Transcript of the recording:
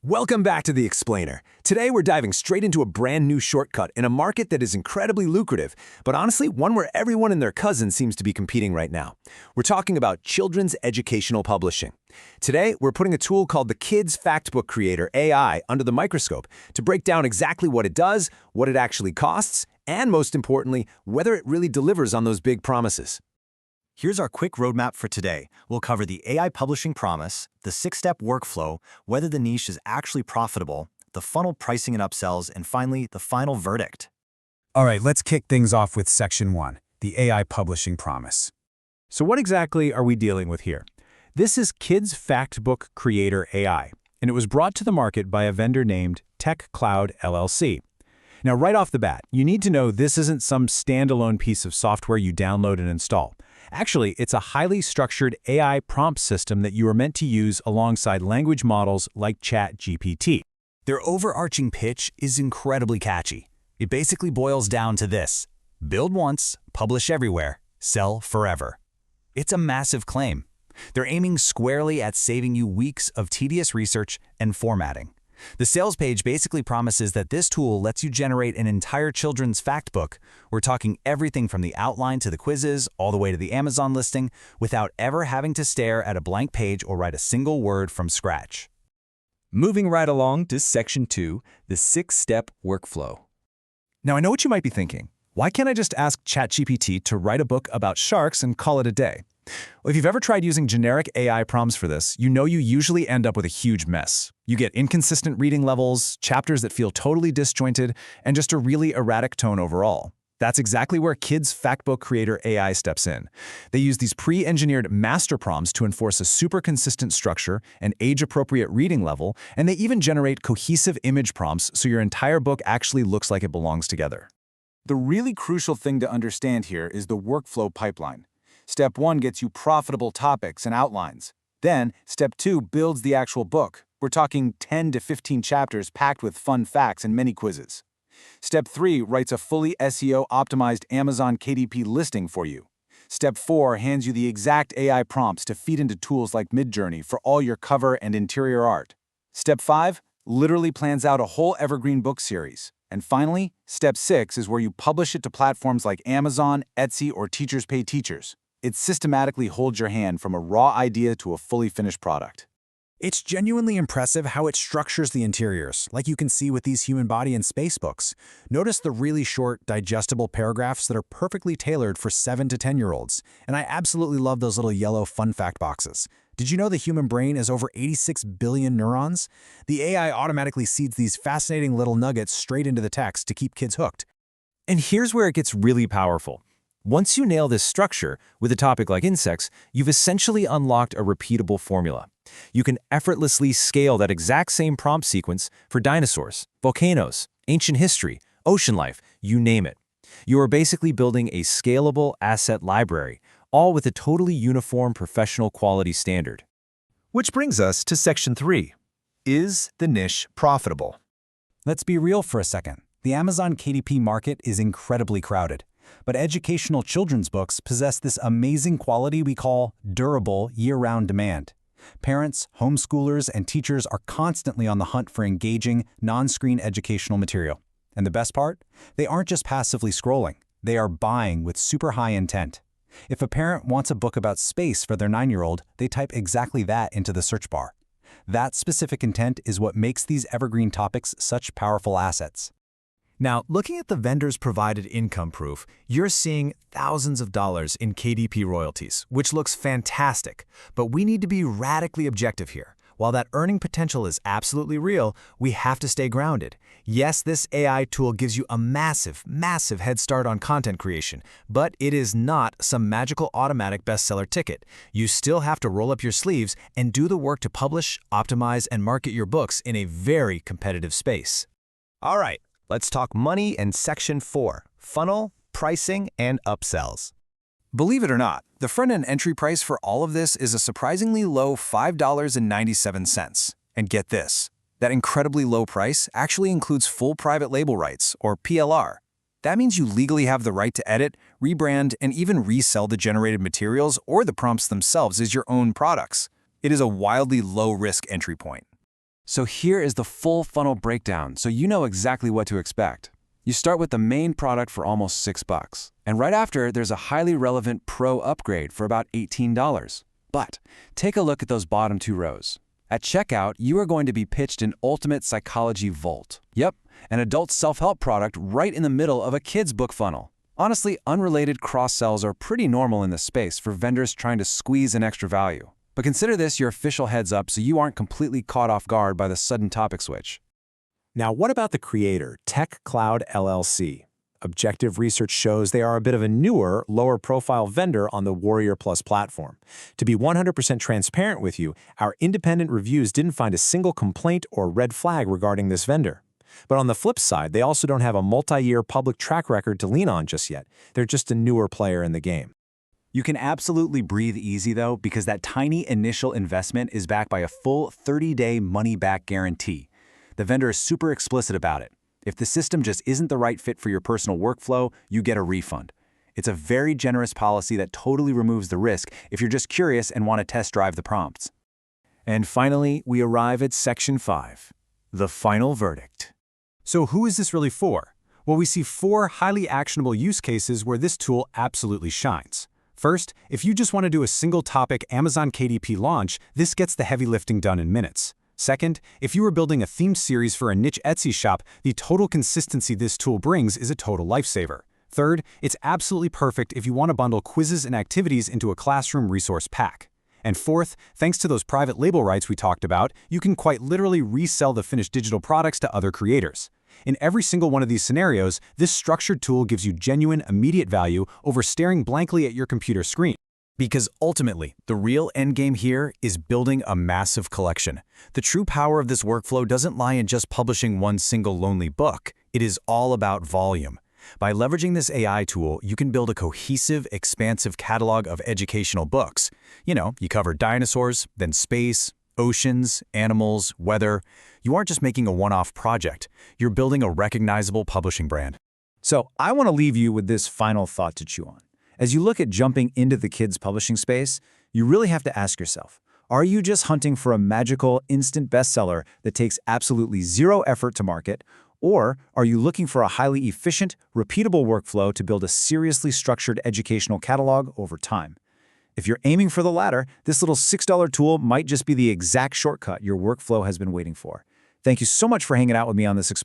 Welcome back to The Explainer. Today we're diving straight into a brand new shortcut in a market that is incredibly lucrative, but honestly one where everyone and their cousin seems to be competing right now. We're talking about children's educational publishing. Today we're putting a tool called the Kids Factbook Creator AI under the microscope to break down exactly what it does, what it actually costs, and most importantly, whether it really delivers on those big promises. Here's our quick roadmap for today. We'll cover the AI publishing promise, the 6-step workflow, whether the niche is actually profitable, the funnel pricing and upsells, and finally, the final verdict. All right, let's kick things off with Section 1, the AI publishing promise. So what exactly are we dealing with here? This is Kids Factbook Creator AI, and it was brought to the market by a vendor named TechCloud LLC. Now, right off the bat, you need to know this isn't some standalone piece of software you download and install. Actually, it's a highly structured AI prompt system that you are meant to use alongside language models like ChatGPT. Their overarching pitch is incredibly catchy. It basically boils down to this: build once, publish everywhere, sell forever. It's a massive claim. They're aiming squarely at saving you weeks of tedious research and formatting. The sales page basically promises that this tool lets you generate an entire children's fact book. We're talking everything from the outline to the quizzes, all the way to the Amazon listing, without ever having to stare at a blank page or write a single word from scratch. Moving right along to Section 2, the 6-step workflow. Now, I know what you might be thinking. Why can't I just ask ChatGPT to write a book about sharks and call it a day? Well, if you've ever tried using generic AI prompts for this, you know you usually end up with a huge mess. You get inconsistent reading levels, chapters that feel totally disjointed, and just a really erratic tone overall. That's exactly where Kids Factbook Creator AI steps in. They use these pre-engineered master prompts to enforce a super consistent structure, an age-appropriate reading level, and they even generate cohesive image prompts so your entire book actually looks like it belongs together. The really crucial thing to understand here is the workflow pipeline. Step 1 gets you profitable topics and outlines. Then, Step 2 builds the actual book. We're talking 10 to 15 chapters packed with fun facts and many quizzes. Step 3 writes a fully SEO-optimized Amazon KDP listing for you. Step 4 hands you the exact AI prompts to feed into tools like Midjourney for all your cover and interior art. Step 5 literally plans out a whole evergreen book series. And finally, Step 6 is where you publish it to platforms like Amazon, Etsy, or Teachers Pay Teachers. It systematically holds your hand from a raw idea to a fully finished product. It's genuinely impressive how it structures the interiors, like you can see with these human body and space books. Notice the really short, digestible paragraphs that are perfectly tailored for 7 to 10-year-olds. And I absolutely love those little yellow fun fact boxes. Did you know the human brain is over 86 billion neurons? The AI automatically seeds these fascinating little nuggets straight into the text to keep kids hooked. And here's where it gets really powerful. Once you nail this structure with a topic like insects, you've essentially unlocked a repeatable formula. You can effortlessly scale that exact same prompt sequence for dinosaurs, volcanoes, ancient history, ocean life, you name it. You are basically building a scalable asset library, all with a totally uniform professional quality standard. Which brings us to Section 3. Is the niche profitable? Let's be real for a second. The Amazon KDP market is incredibly crowded. But educational children's books possess this amazing quality we call durable year-round demand. Parents, homeschoolers, and teachers are constantly on the hunt for engaging, non-screen educational material. And the best part? They aren't just passively scrolling. They are buying with super high intent. If a parent wants a book about space for their 9-year-old, they type exactly that into the search bar. That specific intent is what makes these evergreen topics such powerful assets. Now, looking at the vendor's provided income proof, you're seeing thousands of dollars in KDP royalties, which looks fantastic. But we need to be radically objective here. While that earning potential is absolutely real, we have to stay grounded. Yes, this AI tool gives you a massive, massive head start on content creation, but it is not some magical automatic bestseller ticket. You still have to roll up your sleeves and do the work to publish, optimize, and market your books in a very competitive space. All right, let's talk money and Section 4, funnel, pricing, and upsells. Believe it or not, the front-end entry price for all of this is a surprisingly low $5.97. And get this, that incredibly low price actually includes full private label rights, or PLR. That means you legally have the right to edit, rebrand, and even resell the generated materials or the prompts themselves as your own products. It is a wildly low-risk entry point. So here is the full funnel breakdown so you know exactly what to expect. You start with the main product for almost $6, and right after there's a highly relevant Pro upgrade for about $18. But take a look at those bottom two rows. At checkout, you are going to be pitched an Ultimate Psychology Vault. Yep, an adult self-help product right in the middle of a kid's book funnel. Honestly, unrelated cross-sells are pretty normal in this space for vendors trying to squeeze an extra value. But consider this your official heads up so you aren't completely caught off guard by the sudden topic switch. Now, what about the creator, Tech Cloud LLC? Objective research shows they are a bit of a newer, lower-profile vendor on the Warrior Plus platform. To be 100% transparent with you, our independent reviews didn't find a single complaint or red flag regarding this vendor. But on the flip side, they also don't have a multi-year public track record to lean on just yet. They're just a newer player in the game. You can absolutely breathe easy, though, because that tiny initial investment is backed by a full 30-day money-back guarantee. The vendor is super explicit about it. If the system just isn't the right fit for your personal workflow, you get a refund. It's a very generous policy that totally removes the risk if you're just curious and want to test drive the prompts. And finally, we arrive at Section 5, the final verdict. So who is this really for? Well, we see 4 highly actionable use cases where this tool absolutely shines. First, if you just want to do a single-topic Amazon KDP launch, this gets the heavy lifting done in minutes. Second, if you are building a themed series for a niche Etsy shop, the total consistency this tool brings is a total lifesaver. Third, it's absolutely perfect if you want to bundle quizzes and activities into a classroom resource pack. And fourth, thanks to those private label rights we talked about, you can quite literally resell the finished digital products to other creators. In every single one of these scenarios, this structured tool gives you genuine, immediate value over staring blankly at your computer screen. Because ultimately, the real endgame here is building a massive collection. The true power of this workflow doesn't lie in just publishing one single lonely book. It is all about volume. By leveraging this AI tool, you can build a cohesive, expansive catalog of educational books. You cover dinosaurs, then space, oceans, animals, weather. You aren't just making a one-off project. You're building a recognizable publishing brand. So I want to leave you with this final thought to chew on. As you look at jumping into the kids' publishing space, you really have to ask yourself, are you just hunting for a magical, instant bestseller that takes absolutely zero effort to market, or are you looking for a highly efficient, repeatable workflow to build a seriously structured educational catalog over time? If you're aiming for the latter, this little $6 tool might just be the exact shortcut your workflow has been waiting for. Thank you so much for hanging out with me on this experience.